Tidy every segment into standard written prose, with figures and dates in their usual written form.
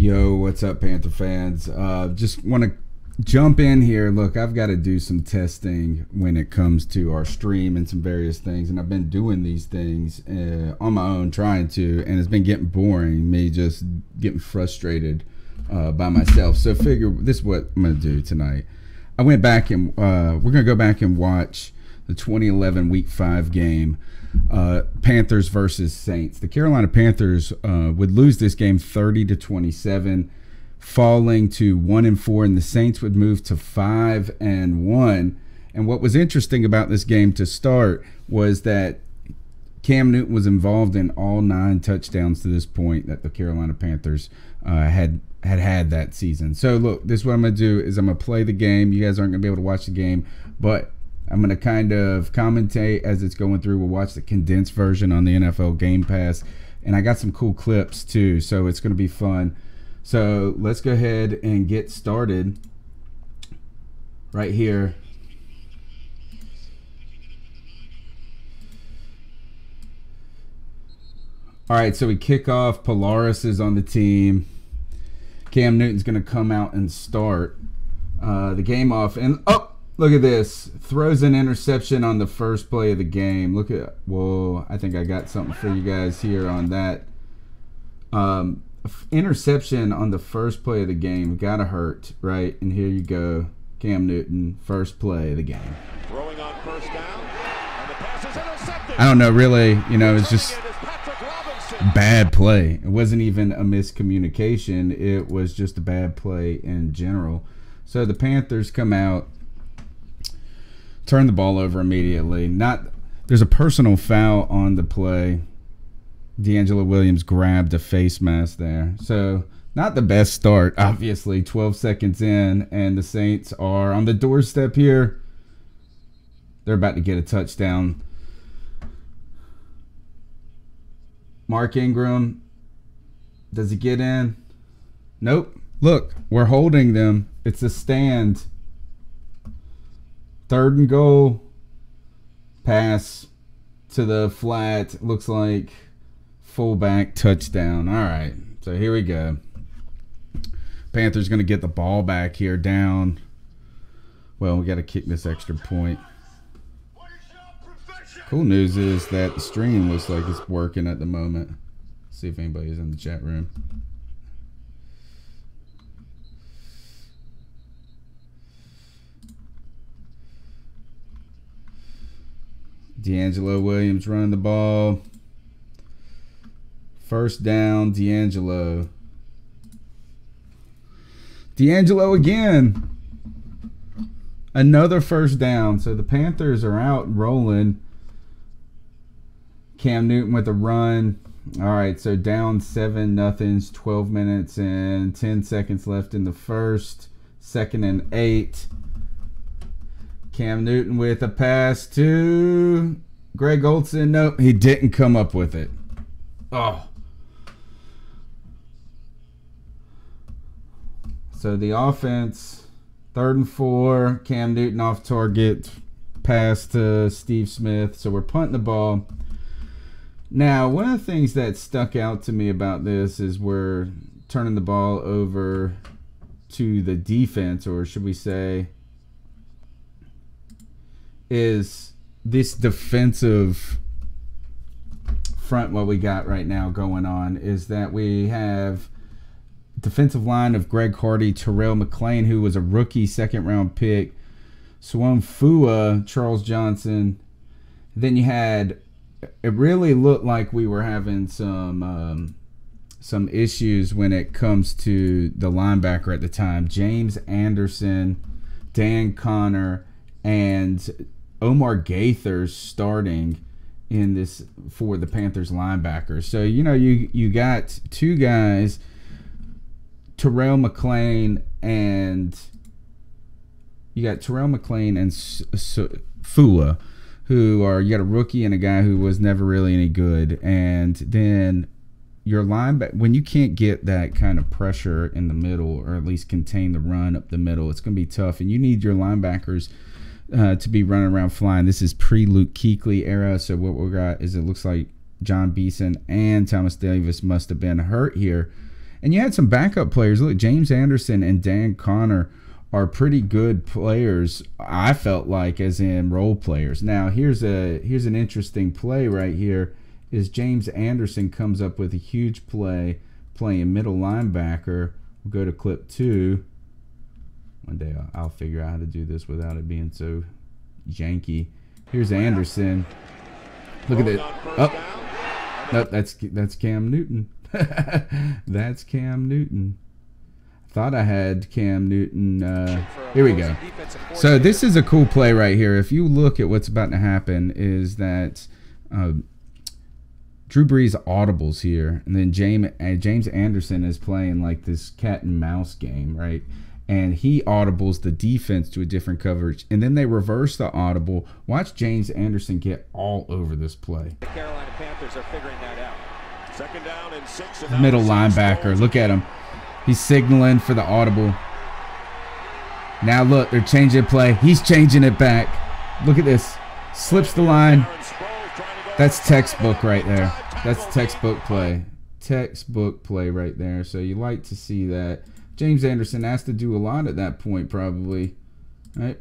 Yo, what's up, Panther fans? Just want to jump in here. Look, I've got to do some testing when it comes to our stream and some various things, and I've been doing these things on my own, trying to, and it's been getting boring, me just getting frustrated by myself. So figure this is what I'm going to do tonight. I went back and we're going to go back and watch the 2011 Week 5 game, Panthers versus Saints. The Carolina Panthers would lose this game 30-27, falling to 1-4, and the Saints would move to 5-1. And what was interesting about this game to start was that Cam Newton was involved in all 9 touchdowns to this point that the Carolina Panthers had that season. So look, this is what I'm going to do is I'm going to play the game. You guys aren't going to be able to watch the game, but I'm going to kind of commentate as it's going through. We'll watch the condensed version on the NFL Game Pass, and I got some cool clips too, so it's going to be fun. So let's go ahead and get started right here. All right, so we kick off. Polaris is on the team. Cam Newton's going to come out and start the game off. And, oh, look at this. Throws an interception on the first play of the game. Look at, whoa, I think I got something for you guys here on that. Interception on the first play of the game. Gotta hurt, right? And here you go. Cam Newton, first play of the game. Throwing on first down, and the pass is intercepted. I don't know, really, you know, it's just bad play. It wasn't even a miscommunication. It was just a bad play in general. So the Panthers come out, turn the ball over immediately. There's a personal foul on the play. D'Angelo Williams grabbed a face mask there. So not the best start, obviously. 12 seconds in, and the Saints are on the doorstep here. They're about to get a touchdown. Mark Ingram, does he get in? Nope. Look, we're holding them. It's a stand. 3rd and goal. Pass to the flat. Looks like fullback touchdown. All right, so here we go. Panthers going to get the ball back here down. Well, we got to kick this extra point. Cool news is that the stream looks like it's working at the moment. See if anybody's in the chat room. D'Angelo Williams running the ball. First down, D'Angelo. D'Angelo again. Another first down. So the Panthers are out rolling. Cam Newton with a run. All right, so down 7-0. 12 minutes and 10 seconds left in the first. 2nd and 8. Cam Newton with a pass to Greg Olsen. Nope, he didn't come up with it. Oh. So the offense, 3rd and 4. Cam Newton off target. Pass to Steve Smith. So we're punting the ball. Now, one of the things that stuck out to me about this is we're turning the ball over to the defense, or should we say, is this defensive front what we got right now going on is that we have defensive line of Greg Hardy, Terrell McClain, who was a rookie 2nd-round pick, Swam Fua, Charles Johnson. Then you had, it really looked like we were having some issues when it comes to the linebacker at the time. James Anderson, Dan Connor, and Omar Gaithers starting in this for the Panthers linebackers. So, you know, you got 2 guys, Terrell McClain and Fua, who are, you got a rookie and a guy who was never really any good. And then your linebacker, when you can't get that kind of pressure in the middle, or at least contain the run up the middle, it's going to be tough. And you need your linebackers to be running around flying. This is pre-Luke Kuechly era, so what we got is it looks like John Beeson and Thomas Davis must have been hurt here. And you had some backup players. Look, James Anderson and Dan Connor are pretty good players, I felt like, as in role players. Now, here's an interesting play right here. Is James Anderson comes up with a huge play playing middle linebacker. We'll go to clip 2. One day I'll figure out how to do this without it being so janky. Here's Anderson. Look at it. Oh, no, that's Cam Newton. That's Cam Newton. Thought I had Cam Newton. Here we go. So this is a cool play right here. If you look at what's about to happen, is that Drew Brees audibles here, and then James Anderson is playing like this cat and mouse game, right? And he audibles the defense to a different coverage, and then they reverse the audible. Watch James Anderson get all over this play. The Carolina Panthers are figuring that out. Second down and 6. Middle linebacker. Look at him. He's signaling for the audible. Now look, they're changing play. He's changing it back. Look at this. Slips the line. That's textbook right there. That's textbook play. Textbook play right there. So you like to see that. James Anderson has to do a lot at that point probably. Right?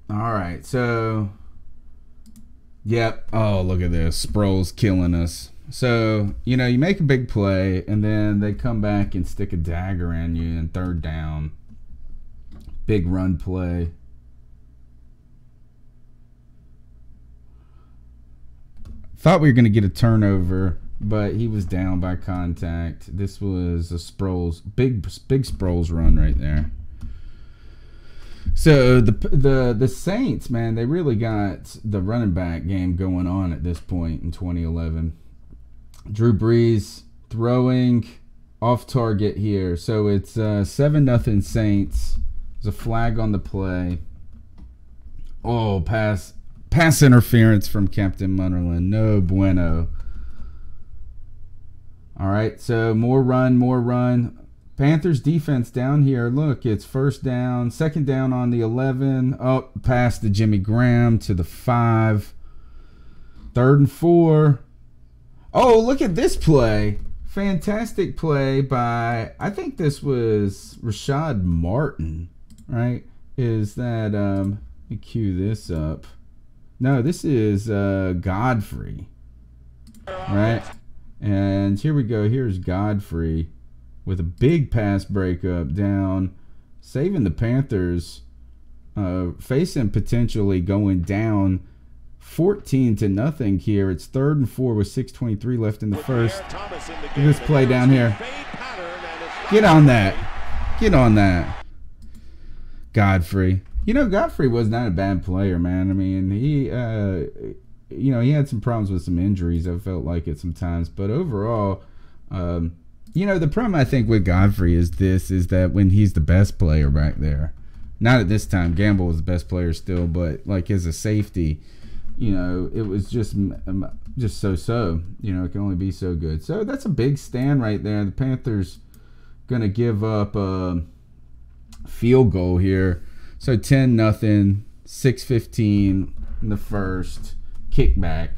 All right, so yep. Oh, look at this. Sproles killing us. So, you know, you make a big play, and then they come back and stick a dagger in you in third down. Big run play. Thought we were going to get a turnover, but he was down by contact. This was a Sproles, big Sproles run right there. So the Saints, man, they really got the running back game going on at this point in 2011. Drew Brees throwing off target here. So it's 7-0 Saints. There's a flag on the play. Oh, pass interference from Captain Munnerlyn. No bueno. All right, so more run. Panthers defense down here. Look, it's first down, second down on the 11. Oh, pass to Jimmy Graham to the 5. 3rd and 4. Oh, look at this play. Fantastic play by, I think this was Rashad Martin, right? Is that, let me cue this up. No, this is Godfrey, right? And here we go. Here's Godfrey with a big pass breakup down, saving the Panthers, facing potentially going down 14-0 here. It's 3rd and 4 with 6:23 left in the first. Look at this play down here. Get on that. Get on that. Godfrey. You know, Godfrey was not a bad player, man. I mean, he, you know, he had some problems with some injuries, I felt like at some times. But overall, you know, the problem I think with Godfrey is that when he's the best player back there, not at this time, Gamble was the best player still, but like as a safety, you know, it was just so-so. You know, it can only be so good. So that's a big stand right there. The Panthers going to give up a field goal here. So 10-0, 6:15 in the first, kickback.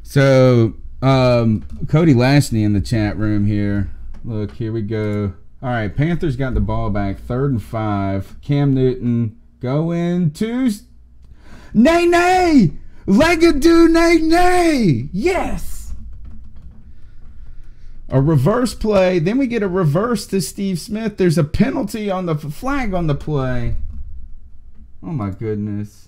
So Cody Lashney in the chat room here. Look, here we go. All right, Panthers got the ball back, 3rd and 5. Cam Newton going to Nay! Legadoo Nay! Yes! A reverse play. Then we get a reverse to Steve Smith. There's a penalty on the flag on the play. Oh my goodness.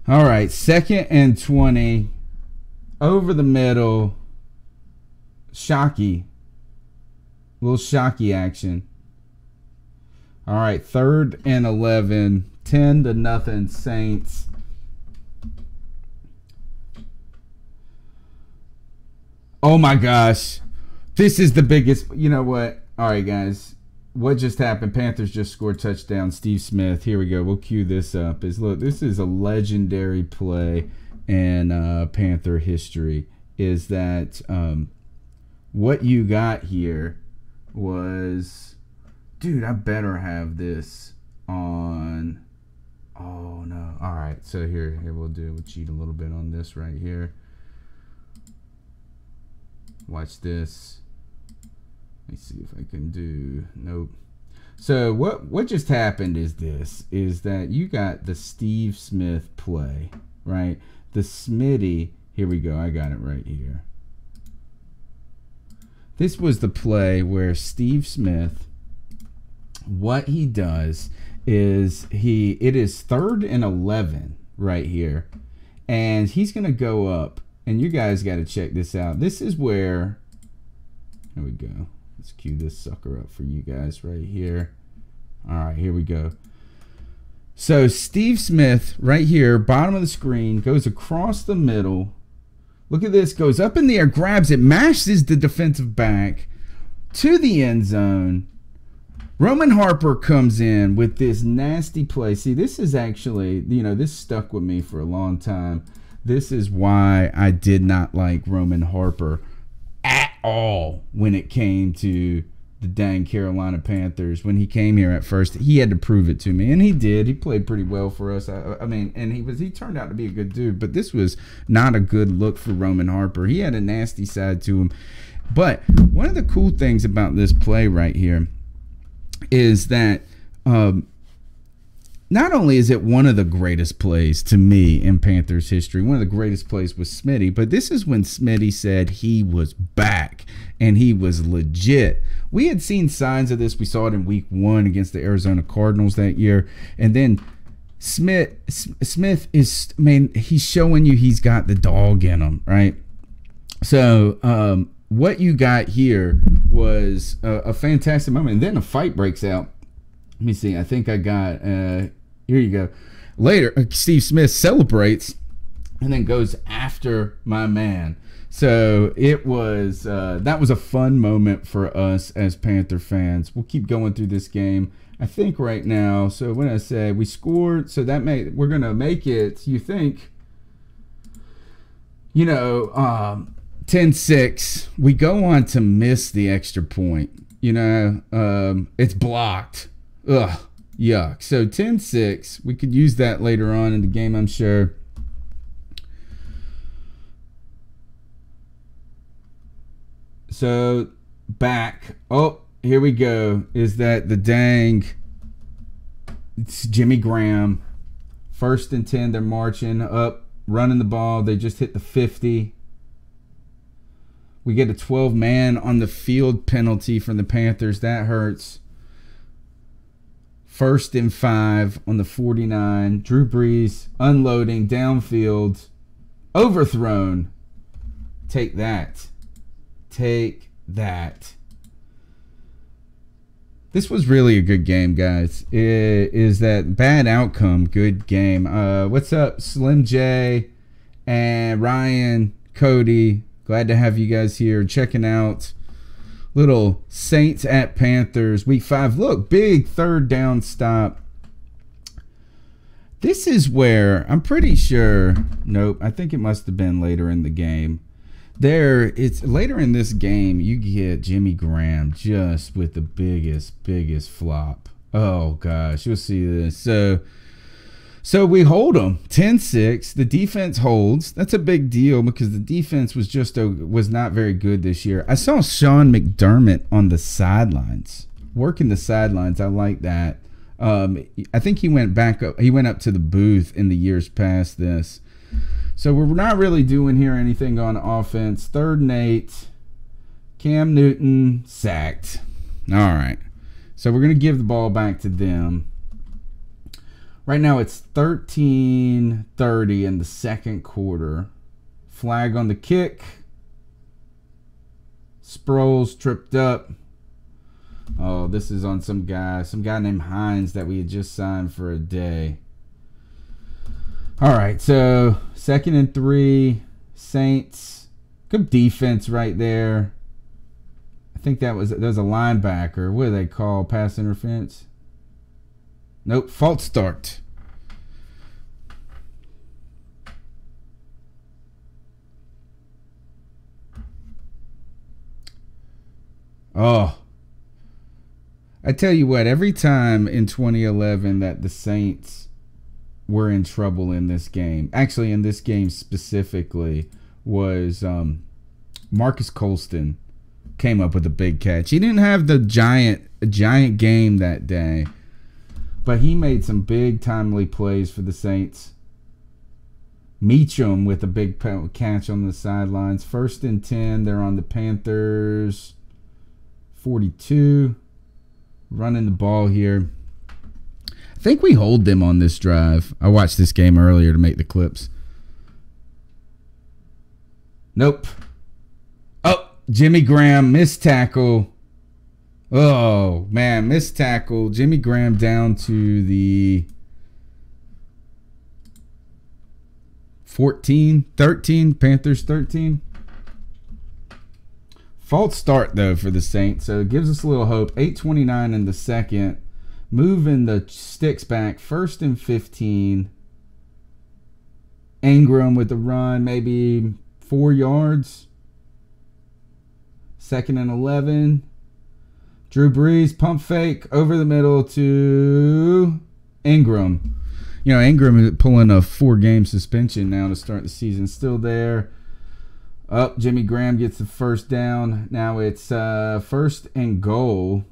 All right, 2nd and 20, over the middle, shocky, little shocky action. All right, 3rd and 11, 10-0 Saints. Oh my gosh. This is the biggest. You know what? All right, guys. What just happened? Panthers just scored touchdown. Steve Smith. Here we go. We'll cue this up. Look, this is a legendary play in Panther history. Is that what you got here was, dude, I better have this on. Oh no. All right. So here we'll cheat a little bit on this right here. Watch this. Let me see if I can do. Nope. So what just happened is that you got the Steve Smith play, right? The Smitty. Here we go. I got it right here. This was the play where Steve Smith, what he does is it is 3rd and 11 right here, and he's gonna go up, and you guys got to check this out. This is where, here we go. Let's cue this sucker up for you guys right here. All right, here we go. So Steve Smith right here, bottom of the screen, goes across the middle. Look at this, goes up in the air, grabs it, mashes the defensive back to the end zone. Roman Harper comes in with this nasty play. See, this is actually, this stuck with me for a long time. This is why I did not like Roman Harper at all when it came to the dang Carolina Panthers. When he came here at first, he had to prove it to me, and he did. He played pretty well for us. I mean, and he turned out to be a good dude, but this was not a good look for Roman Harper. He had a nasty side to him. But one of the cool things about this play right here is that not only is it one of the greatest plays to me in Panthers history, one of the greatest plays was Smitty, but this is when Smitty said he was back and he was legit. We had seen signs of this. We saw it in week 1 against the Arizona Cardinals that year. And then Smith is, man, he's showing you he's got the dog in him, right? So what you got here was a fantastic moment. And then a fight breaks out. Let me see. I think I got, here you go. Later, Steve Smith celebrates and then goes after my man. So it was, that was a fun moment for us as Panther fans. We'll keep going through this game. I think right now, so when I say we scored, so that we're going to make it, you think, 10-6. We go on to miss the extra point. It's blocked. Ugh, yuck. So 10-6. We could use that later on in the game, I'm sure. So back. Oh, here we go. Is that the dang? It's Jimmy Graham. 1st and 10. They're marching up, running the ball. They just hit the 50. We get a 12-man on the field penalty from the Panthers. That hurts. 1st and 5 on the 49. Drew Brees unloading downfield. Overthrown. Take that. Take that. This was really a good game, guys. Is that bad outcome, good game. What's up, Slim J and Ryan, Cody? Glad to have you guys here checking out little Saints at Panthers week 5. Look, big 3rd down stop. This is where I'm pretty sure. Nope, I think it must have been later in the game. It's later in this game. You get Jimmy Graham just with the biggest flop. Oh gosh, you'll see this. So we hold them 10-6. The defense holds. That's a big deal because the defense was not very good this year. I saw Sean McDermott on the sidelines, working the sidelines. I like that. I think he went back up. He went up to the booth in the years past this. So we're not really doing here anything on offense. 3rd and 8. Cam Newton sacked. All right. So we're going to give the ball back to them. Right now it's 13-30 in the 2nd quarter. Flag on the kick. Sproles tripped up. Oh, this is on some guy named Hines that we had just signed for a day. All right, so 2nd and 3, Saints. Good defense right there. I think that was a linebacker. What do they call pass interference? Nope, false start. Oh, I tell you what, every time in 2011 that the Saints were in trouble in this game, actually in this game specifically, was Marcus Colston came up with a big catch. He didn't have the giant game that day, but he made some big timely plays for the Saints. Meacham with a big catch on the sidelines. 1st and 10, they're on the Panthers 42. Running the ball here. I think we hold them on this drive. I watched this game earlier to make the clips. Nope. Oh, Jimmy Graham, missed tackle. Oh, man, missed tackle. Jimmy Graham down to the 13, Panthers 13. False start, though, for the Saints, so it gives us a little hope. 8:29 in the second. Moving the sticks back. 1st and 15. Ingram with the run, maybe 4 yards. 2nd and 11. Drew Brees, pump fake, over the middle to Ingram. You know, Ingram is pulling a 4-game suspension now to start the season. Still there. Up, Jimmy Graham gets the first down. Now it's 1st and goal.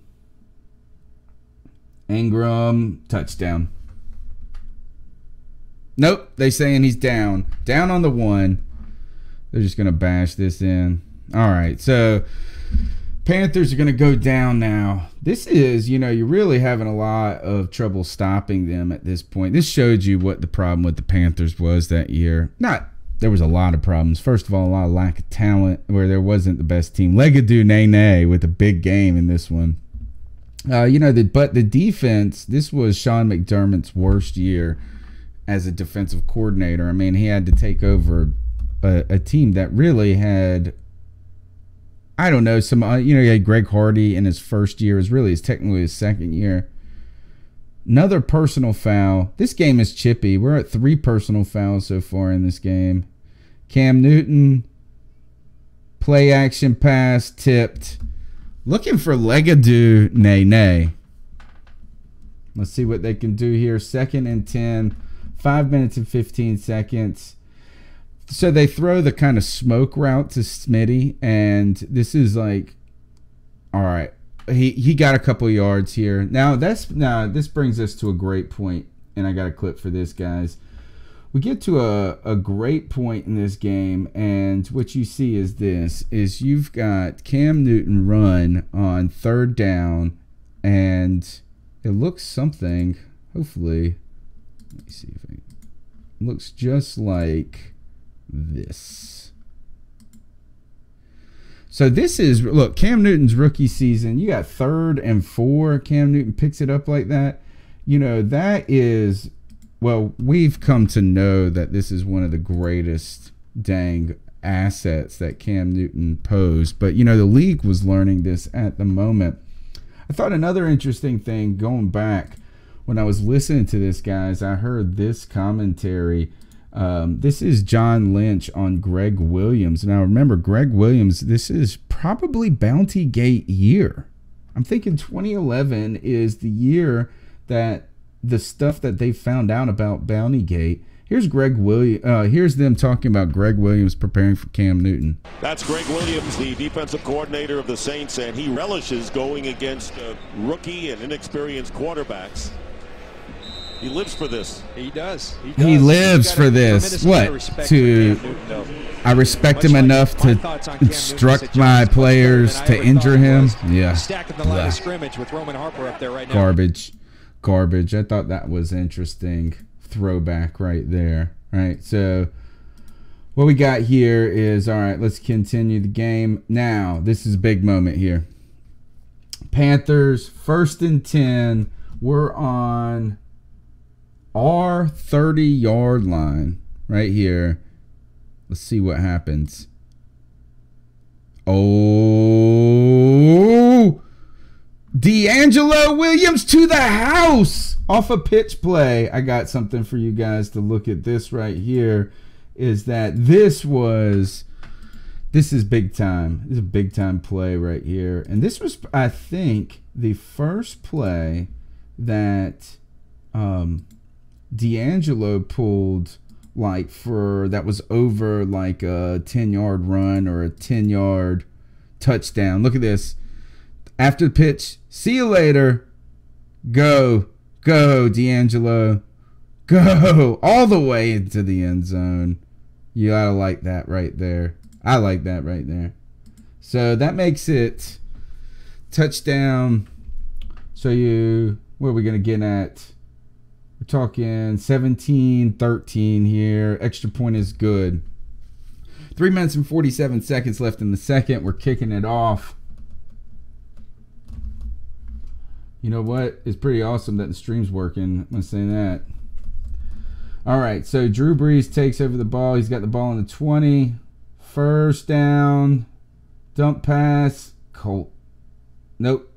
Ingram, touchdown. Nope, they saying he's down. Down on the 1. They're just going to bash this in. All right, so Panthers are going to go down now. This is, you know, you're really having a lot of trouble stopping them at this point. This showed you what the problem with the Panthers was that year. There was a lot of problems. First of all, a lot of lack of talent where there wasn't the best team. Legadou Nene with a big game in this one. You know, but the defense, this was Sean McDermott's worst year as a defensive coordinator. I mean, he had to take over a team that really had, I don't know, some, you know, he had Greg Hardy in his first year. It was technically his second year. Another personal foul. This game is chippy. We're at 3 personal fouls so far in this game. Cam Newton, play action pass, tipped. Looking for Legadou Nene. Let's see what they can do here. 2nd and 10, 5 minutes and 15 seconds. So they throw the kind of smoke route to Smitty, and this is like, all right, he got a couple yards here. Now this brings us to a great point, and I got a clip for this, guys. We get to a great point in this game, and what you see is this, is you've got Cam Newton run on 3rd down, and it looks something, hopefully, let me see if it looks just like this. So this is, look, Cam Newton's rookie season, you got 3rd and 4, Cam Newton picks it up like that. You know, that is, well, we've come to know that this is one of the greatest dang assets that Cam Newton posed. But, you know, the league was learning this at the moment. I thought another interesting thing going back when I was listening to this, guys, I heard this commentary. This is John Lynch on Greg Williams. Now, remember, Greg Williams, this is probably Bounty Gate year. I'm thinking 2011 is the year that the stuff that they found out about Bounty Gate. Here's here's them talking about Greg Williams preparing for Cam Newton. That's Greg Williams, the defensive coordinator of the Saints, and he relishes going against rookie and inexperienced quarterbacks. He lives for this. He does. He lives for this. What? I respect him enough to instruct my players to injure him? Yeah. Stacking the line of scrimmage with Roman Harper up there right now. Garbage. I thought that was interesting. Throwback right there. Right. So what we got here is, all right, let's continue the game. Now, this is a big moment here. Panthers, 1st and 10. We're on our 30-yard line right here. Let's see what happens. Oh, D'Angelo Williams to the house off a pitch play. I got something for you guys to look at. This right here is that this is big time. This is a big time play right here. And this was, I think, the first play that D'Angelo pulled that was over like a 10-yard run or a 10-yard touchdown. Look at this. After the pitch, see you later. Go, D'Angelo. Go all the way into the end zone. You gotta like that right there. I like that right there. So that makes it touchdown. So what are we gonna get at? We're talking 17-13 here. Extra point is good. 3 minutes and 47 seconds left in the second. We're kicking it off. You know what? It's pretty awesome that the stream's working. I'm going to say that. All right, so Drew Brees takes over the ball. He's got the ball on the 20. First down. Dump pass. Colt. Nope.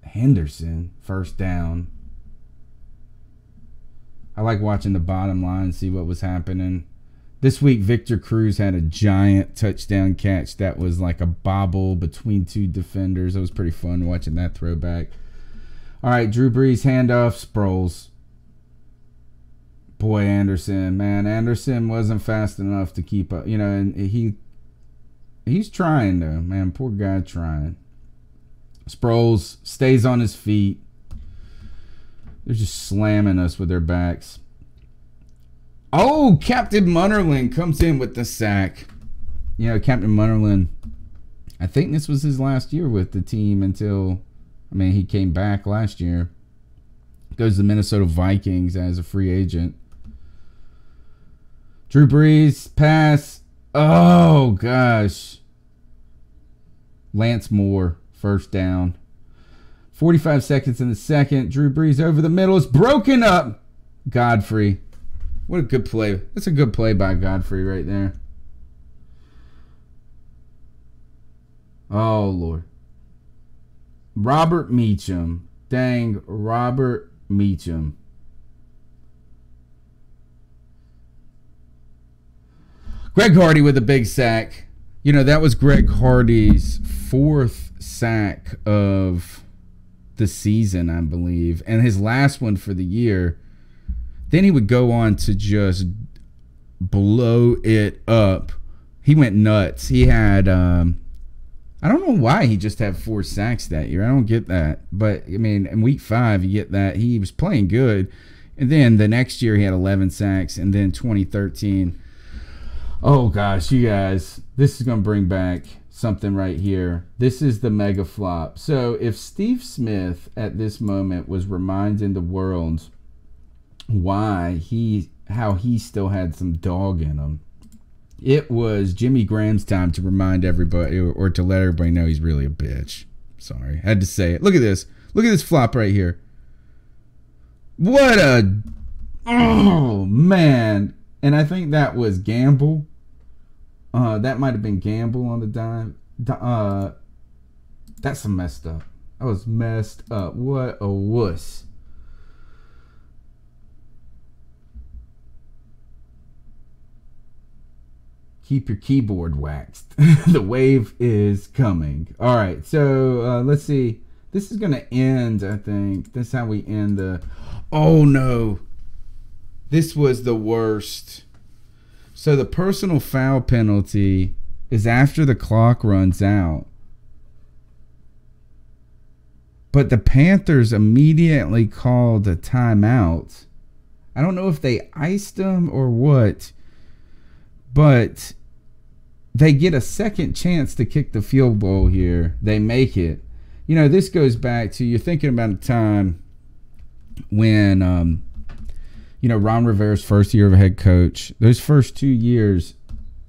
Henderson. First down. I like watching the bottom line, see what was happening. This week, Victor Cruz had a giant touchdown catch that was like a bobble between two defenders. It was pretty fun watching that throwback. All right, Drew Brees, handoff, Sproles. Boy, Anderson, man. Anderson wasn't fast enough to keep up. You know, and he's trying, though, man. Poor guy trying. Sproles stays on his feet. They're just slamming us with their backs. Oh, Captain Munnerlyn comes in with the sack. You know, Captain Munnerlyn, I think this was his last year with the team until, he came back last year. Goes to the Minnesota Vikings as a free agent. Drew Brees, pass. Oh, gosh. Lance Moore, first down. 45 seconds in the second. Drew Brees over the middle. It's broken up. Godfrey. What a good play. That's a good play by Godfrey right there. Oh, Lord. Robert Meacham. Dang, Robert Meacham. Greg Hardy with a big sack. You know, that was Greg Hardy's fourth sack of the season, I believe, and his last one for the year. Then he would go on to just blow it up. He went nuts. He had I don't know why he just had 4 sacks that year. I don't get that. But in week 5 you get that. He was playing good. And then the next year he had 11 sacks, and then 2013. Oh gosh, you guys, this is going to bring back something right here. This is the mega flop. So if Steve Smith at this moment was reminding the world how he still had some dog in him, it was Jimmy Graham's time to remind everybody, or to let everybody know he's really a bitch. Sorry, had to say it. Look at this. Look at this flop right here. What a... Oh, man. And I think that was Gamble. That might have been Gamble on the dime. That's messed up. That was messed up. What a wuss. Keep your keyboard waxed. The wave is coming. All right, so let's see. This is going to end, I think. This is how we end the... Oh, no. This was the worst. So the personal foul penalty is after the clock runs out. But the Panthers immediately called a timeout. I don't know if they iced them or what, but they get a second chance to kick the field goal here. They make it. You know, this goes back to, you're thinking about a time when, Ron Rivera's first year of a head coach. Those first 2 years,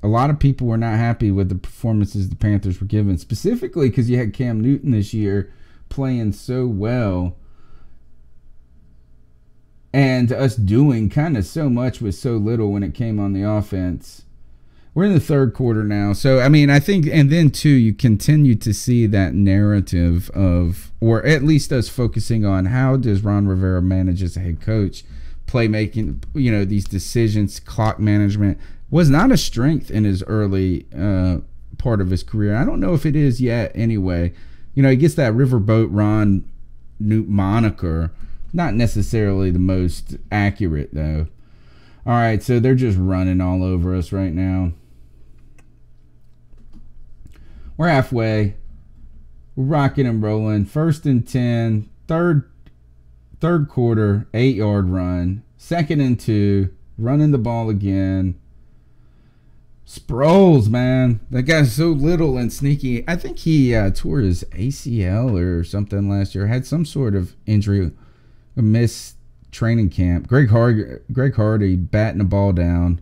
a lot of people were not happy with the performances the Panthers were given, specifically because you had Cam Newton this year playing so well and us doing kind of so much with so little when it came on the offense. We're in the third quarter now. So, I mean, I think, and then, too, you continue to see that narrative of, or at least us focusing on how does Ron Rivera manage as a head coach, playmaking, you know, these decisions, clock management was not a strength in his early part of his career. I don't know if it is yet anyway. You know, he gets that Riverboat Ron moniker. Not necessarily the most accurate, though. All right, so they're just running all over us right now. We're halfway. We're rocking and rolling. 1st and 10. Third quarter, 8-yard run. 2nd and 2. Running the ball again. Sproles, man. That guy's so little and sneaky. I think he tore his ACL or something last year. Had some sort of injury. A missed training camp. Greg Hardy batting the ball down.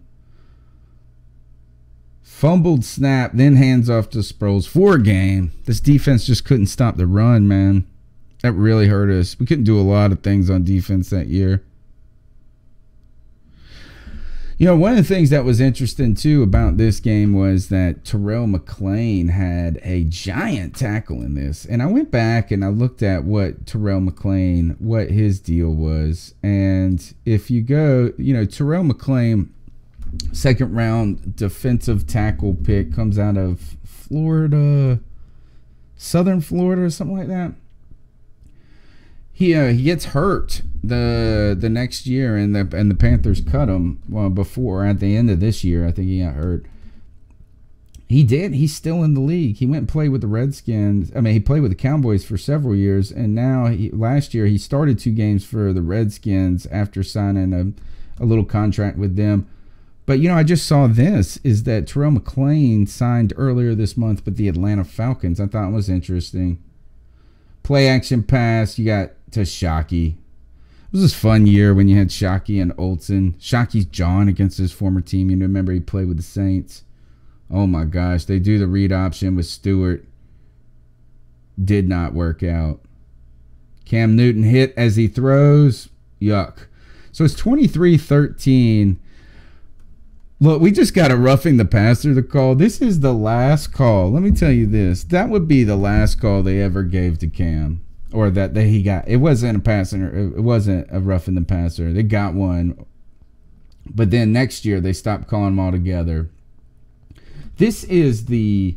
Fumbled snap, then hands off to Sproles for a game. This defense just couldn't stop the run, man. That really hurt us. We couldn't do a lot of things on defense that year. You know, one of the things that was interesting, too, about this game was that Terrell McClain had a giant tackle in this. And I went back and I looked at what Terrell McClain, what his deal was. And if you go, you know, Terrell McClain, 2nd round defensive tackle pick, comes out of Florida, Southern Florida or something like that. He gets hurt the next year, and the Panthers cut him before, at the end of this year. I think he got hurt. He did. He's still in the league. He went and played with the Redskins. I mean, he played with the Cowboys for several years, and now last year he started 2 games for the Redskins after signing a little contract with them. But, you know, I just saw this, is that Terrell McClain signed earlier this month with the Atlanta Falcons. I thought it was interesting. Play action pass, you got to Shockey. It was this fun year when you had Shockey and Olsen. Shockey's John against his former team. You remember he played with the Saints. Oh, my gosh. They do the read option with Stewart. Did not work out. Cam Newton hit as he throws. Yuck. So it's 23-13. Look, we just got a roughing the passer to call. This is the last call. Let me tell you this. That would be the last call they ever gave to Cam. Or that he got. It wasn't a passer. It wasn't a roughing the passer. They got one. But then next year, they stopped calling them all together. This is the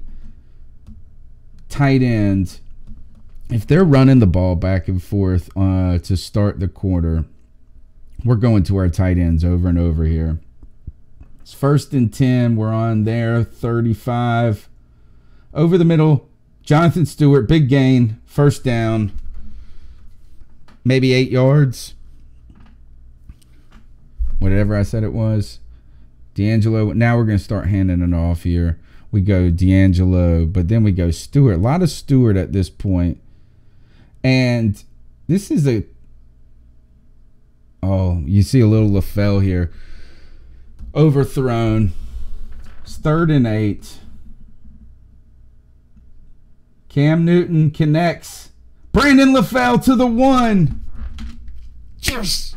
tight end. If they're running the ball back and forth to start the quarter, we're going to our tight ends over and over here. It's 1st and 10. We're on there. 35. Over the middle. Jonathan Stewart. Big gain. 1st down. Maybe 8 yards. Whatever I said it was. D'Angelo. Now we're going to start handing it off here. We go D'Angelo. But then we go Stewart. A lot of Stewart at this point. And this is a... Oh, you see a little LaFell here. Overthrown. It's 3rd and 8. Cam Newton connects. Brandon LaFell to the 1. Yes.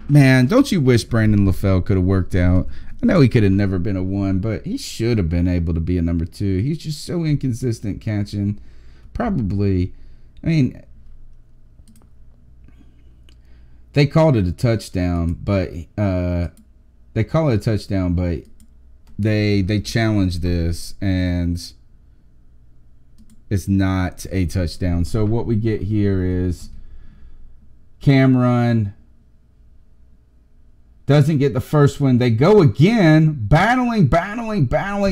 Man, don't you wish Brandon LaFell could have worked out? I know he could have never been a 1, but he should have been able to be a number 2. He's just so inconsistent catching. Probably, I mean, they called it a touchdown, but they call it a touchdown, but they challenged this, and it's not a touchdown. So what we get here is Cameron doesn't get the first one. They go again, battling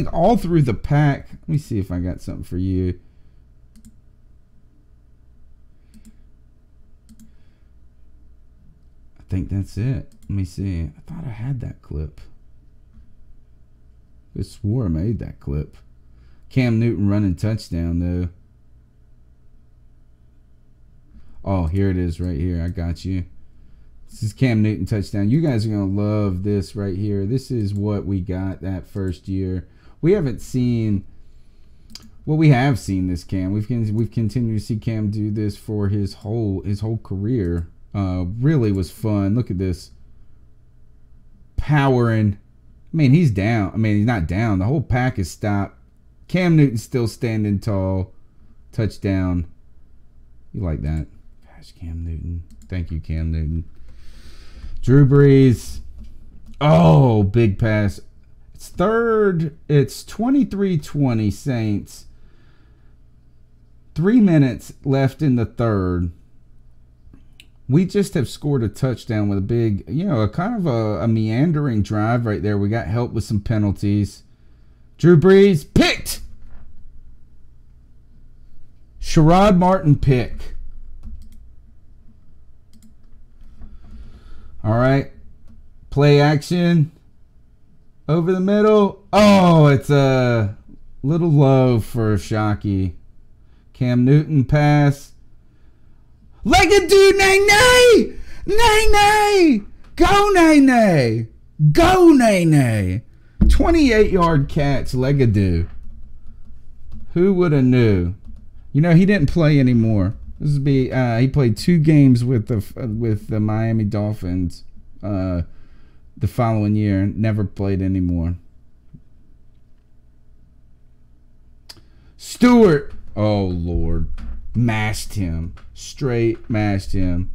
all through the pack. Let me see if I got something for you. I think that's it. Let me see. I thought I had that clip. I swore I made that clip. Cam Newton running touchdown, though. Oh, here it is right here. I got you. This is Cam Newton touchdown. You guys are going to love this right here. This is what we got that first year. We haven't seen... Well, we have seen this Cam. We've continued to see Cam do this for his whole career. Really was fun. Look at this. Powering. I mean, he's down. I mean, he's not down. The whole pack is stopped. Cam Newton's still standing tall. Touchdown. You like that? Gosh, Cam Newton. Thank you, Cam Newton. Drew Brees. Oh, big pass. It's third. It's 23-20 Saints. 3 minutes left in the third. We just have scored a touchdown with a big, a kind of a meandering drive right there. We got help with some penalties. Drew Brees picked. Sherrod Martin pick. All right. Play action. Over the middle. Oh, it's a little low for Shockey. Cam Newton pass. Legadoo, Nene! Nene! Go, Nene! Go, Nene! 28-yard catch, Legadoo. Who would have knew? He didn't play anymore. This would be he played 2 games with the Miami Dolphins the following year. Never played anymore. Stewart. Oh, Lord. Mashed him. Straight mashed him.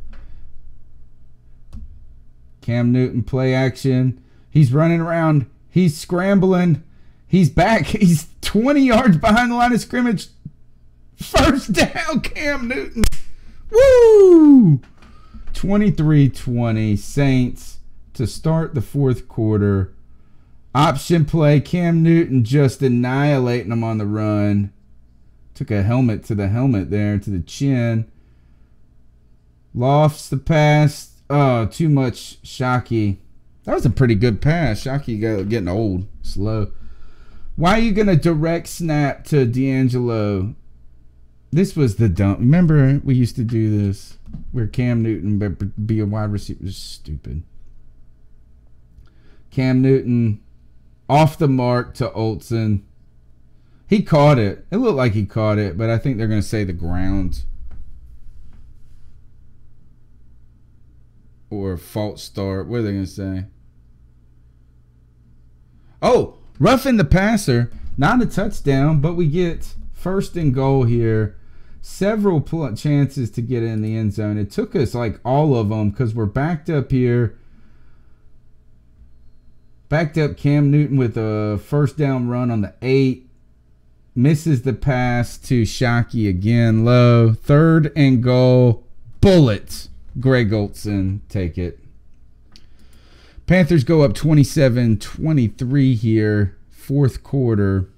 Cam Newton play action. He's running around. He's scrambling. He's back. He's 20 yards behind the line of scrimmage. First down, Cam Newton. Woo! 23-20 Saints to start the fourth quarter. Option play. Cam Newton just annihilating them on the run. Took a helmet to the helmet there, to the chin. Lofts the pass. Oh, too much Shockey. That was a pretty good pass. Shockey getting old, slow. Why are you going to direct snap to D'Angelo? This was the dumb. Remember we used to do this where Cam Newton be a wide receiver. It was stupid. Cam Newton off the mark to Olsen. He caught it. It looked like he caught it, but I think they're going to say the ground. Or false start. What are they going to say? Oh, roughing the passer. Not a touchdown, but we get first and goal here. Several chances to get in the end zone. It took us like all of them because we're backed up here. Backed up Cam Newton with a first down run on the 8. Misses the pass to Shockey again. Low. Third and goal. Bullets. Greg Olsen. Take it. Panthers go up 27-23 here. Fourth quarter.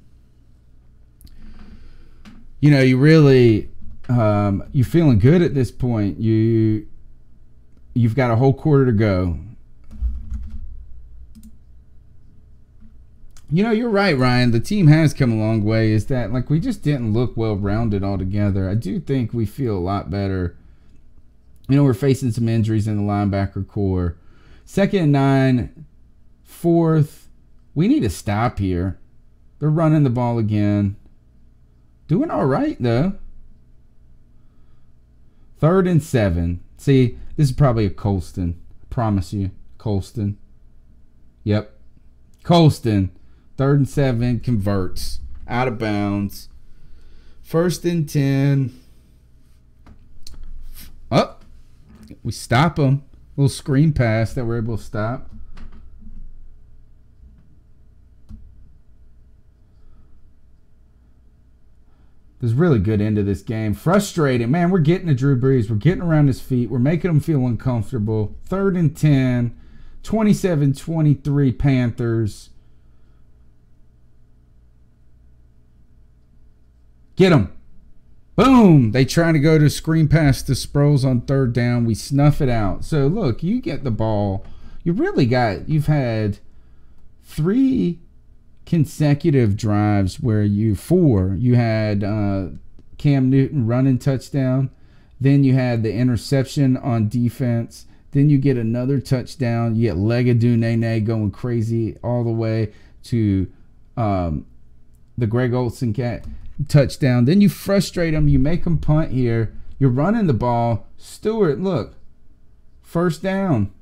You really, you're feeling good at this point. You've got a whole quarter to go. You're right, Ryan. The team has come a long way. Is that we just didn't look well-rounded altogether. I do think we feel a lot better. We're facing some injuries in the linebacker core. 2nd and 9, 4th. We need to stop here. They're running the ball again. Doing all right, though. 3rd and 7. See, this is probably a Colston. Promise you. Colston. Yep. Colston. 3rd and 7. Converts. Out of bounds. 1st and 10. Oh. We stop them. Little screen pass that we're able to stop. There's really good end of this game. Frustrating. Man, we're getting to Drew Brees. We're getting around his feet. We're making him feel uncomfortable. 3rd and 10. 27-23 Panthers. Get him. Boom. They try to go to screen pass to Sproles on 3rd down. We snuff it out. So, look, you get the ball. You've had 3 consecutive drives where you had Cam Newton running touchdown. Then you had the interception on defense. Then you get another touchdown. You get Legadoo Nene going crazy all the way to the Greg Olsen touchdown. Then you frustrate them. You make them punt here. You're running the ball. Stewart, look. 1st down.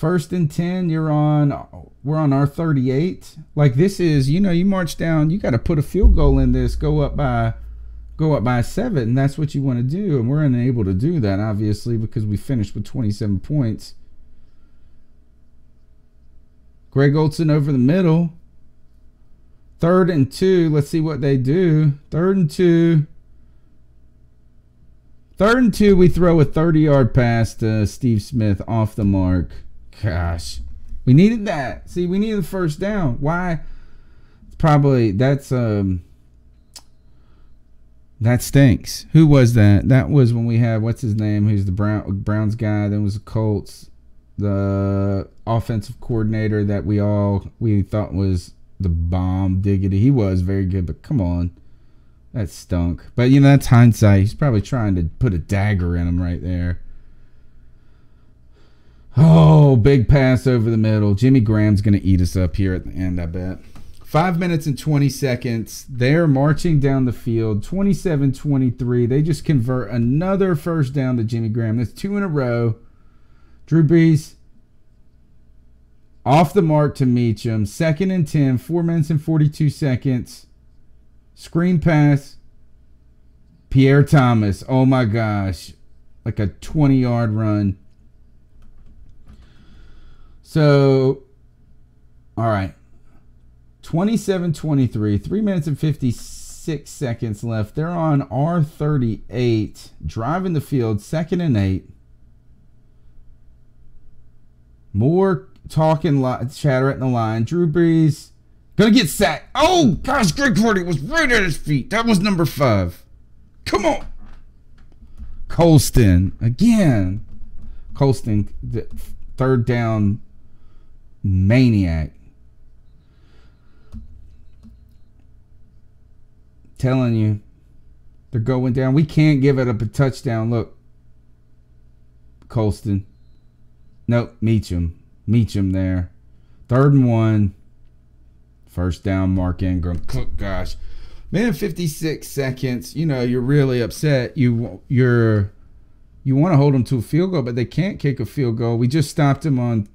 First and 10, we're on our 38. Like, this is, you march down, you got to put a field goal in this, go up by 7, and that's what you want to do. And we're unable to do that, obviously, because we finished with 27 points. Greg Olsen over the middle. 3rd and 2. Let's see what they do. 3rd and 2. 3rd and 2, we throw a 30-yard pass to Steve Smith off the mark. Gosh. We needed that. See, we needed the first down. Why? Probably that stinks. Who was that? That was when we had, what's his name? Who's the Browns guy? Then was the Colts. The offensive coordinator that we thought was the bomb diggity. He was very good, but come on. That stunk. But, that's hindsight. He's probably trying to put a dagger in him right there. Oh, big pass over the middle. Jimmy Graham's going to eat us up here at the end, I bet. 5 minutes and 20 seconds. They're marching down the field. 27-23. They just convert another first down to Jimmy Graham. That's 2 in a row. Drew Brees off the mark to Meacham. 2nd and 10. 4 minutes and 42 seconds. Screen pass. Pierre Thomas. Oh, my gosh. Like a 20-yard run. So, all right. 27-23. 3 minutes and 56 seconds left. They're on R38. Driving the field. 2nd and 8. More talking, chatter at the line. Drew Brees gonna get sacked. Oh gosh, Greg Hardy was right at his feet. That was number 5. Come on, Colston again. Colston, the 3rd down maniac. Telling you, they're going down. We can't give it up a touchdown. Look, Colston. Nope, Meacham there. 3rd and 1. First down, Mark Ingram. Gosh. Man, 56 seconds. You're really upset. You want to hold them to a field goal, but they can't kick a field goal. We just stopped them on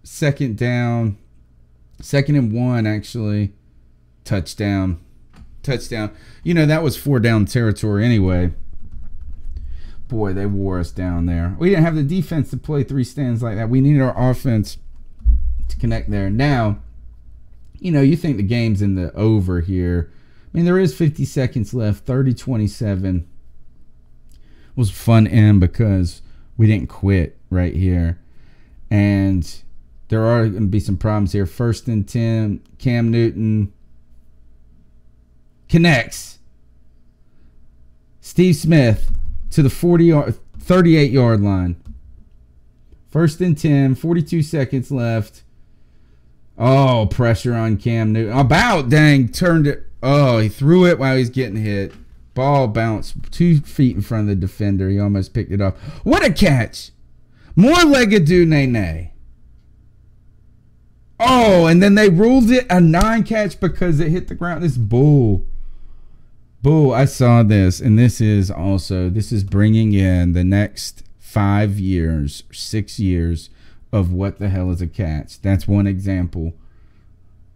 2nd down. 2nd and 1, actually. Touchdown. That was 4 down territory anyway. Boy, they wore us down there. We didn't have the defense to play 3 stands like that. We needed our offense to connect there. Now, you think the game's in the over here. I mean, there is 50 seconds left. 30-27. Was a fun end because we didn't quit right here. And there are going to be some problems here. 1st and 10. Cam Newton connects. Steve Smith to the 38-yard line. 1st and 10, 42 seconds left. Oh, pressure on Cam Newton. Turned it. Oh, he threw it while he's getting hit. Ball bounced 2 feet in front of the defender. He almost picked it up. What a catch. More Legadoo Nene. Oh, and then they ruled it a 9 catch because it hit the ground. This bull. I saw this, and this is bringing in the next 5 years, 6 years of what the hell is a catch. That's one example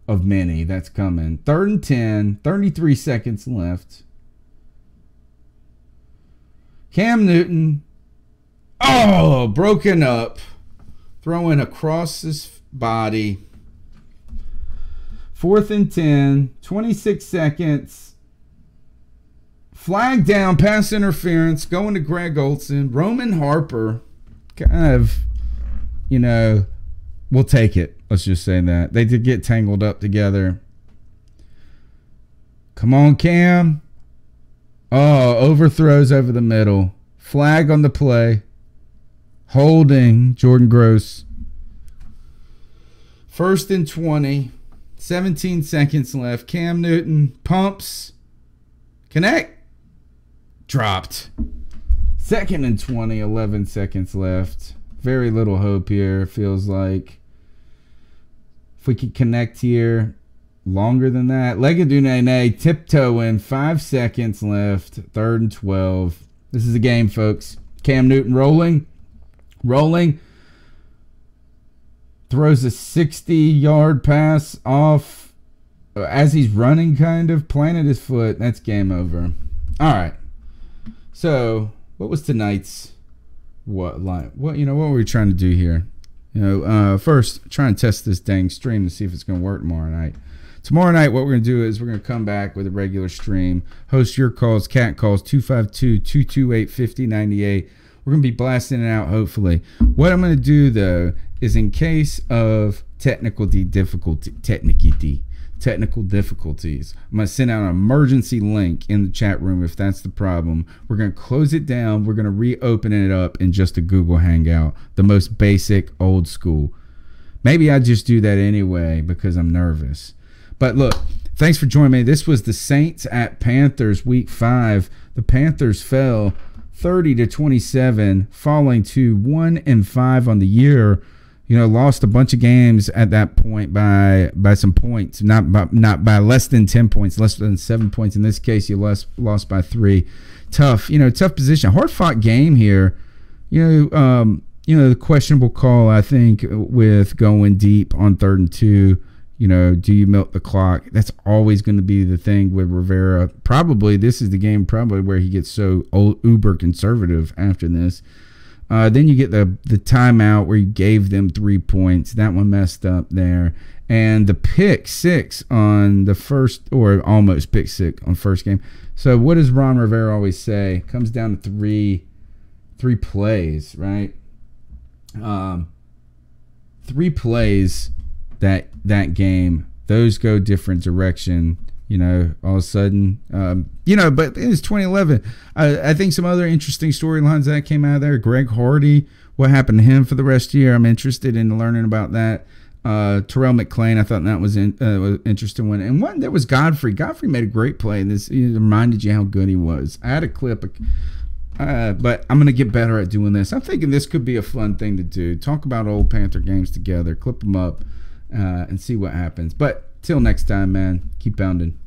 of many that's coming. 3rd and 10, 33 seconds left. Cam Newton, broken up, throwing across his body. 4th and 10, 26 seconds. Flag down, pass interference, going to Greg Olsen. Roman Harper, kind of, we'll take it. Let's just say that. They did get tangled up together. Come on, Cam. Oh, overthrows over the middle. Flag on the play. Holding Jordan Gross. 1st and 20. 17 seconds left. Cam Newton pumps. Connect. Dropped. 2nd and 20, 11 seconds left. Very little hope here, feels like. If we could connect here longer than that. Legadoo Nene tiptoeing. 5 seconds left. 3rd and 12. This is a game, folks. Cam Newton rolling. throws a 60-yard pass off as he's running, kind of planted his foot. That's game over. All right. So what was tonight's what were we trying to do here? First try and test this dang stream to see if it's going to work tomorrow night. Tomorrow night, what we're going to do is we're going to come back with a regular stream. Host your calls, cat calls, 252-228-5098. We're going to be blasting it out, hopefully. What I'm going to do, though, is in case of technical difficulties, I'm going to send out an emergency link in the chat room if that's the problem. We're going to close it down. We're going to reopen it up in just a Google Hangout, the most basic, old school. Maybe I just do that anyway because I'm nervous. But look, thanks for joining me. This was the Saints at Panthers week 5. The Panthers fell 30-27, falling to 1-5 on the year. Lost a bunch of games at that point by some points, not by less than 10 points, less than 7 points. In this case, you lost by 3. Tough position, hard fought game here. The questionable call, I think, with going deep on 3rd and 2. Do you milk the clock? That's always going to be the thing with Rivera. Probably this is the game where he gets so uber conservative after this. Then you get the timeout where you gave them 3 points. That one messed up there. And the pick 6 on the first, or almost pick 6 on first game. So what does Ron Rivera always say? Comes down to three plays, right? 3 plays that game. Those go different direction. All of a sudden, but it's 2011. I think some other interesting storylines that came out of there. Greg Hardy, what happened to him for the rest of the year? I'm interested in learning about that. Terrell McClain, I thought that was an interesting one. And one, there was Godfrey. Godfrey made a great play. This reminded you how good he was. I had a clip, but I'm going to get better at doing this. I'm thinking this could be a fun thing to do. Talk about old Panther games together, clip them up, and see what happens. But till next time, man, keep pounding.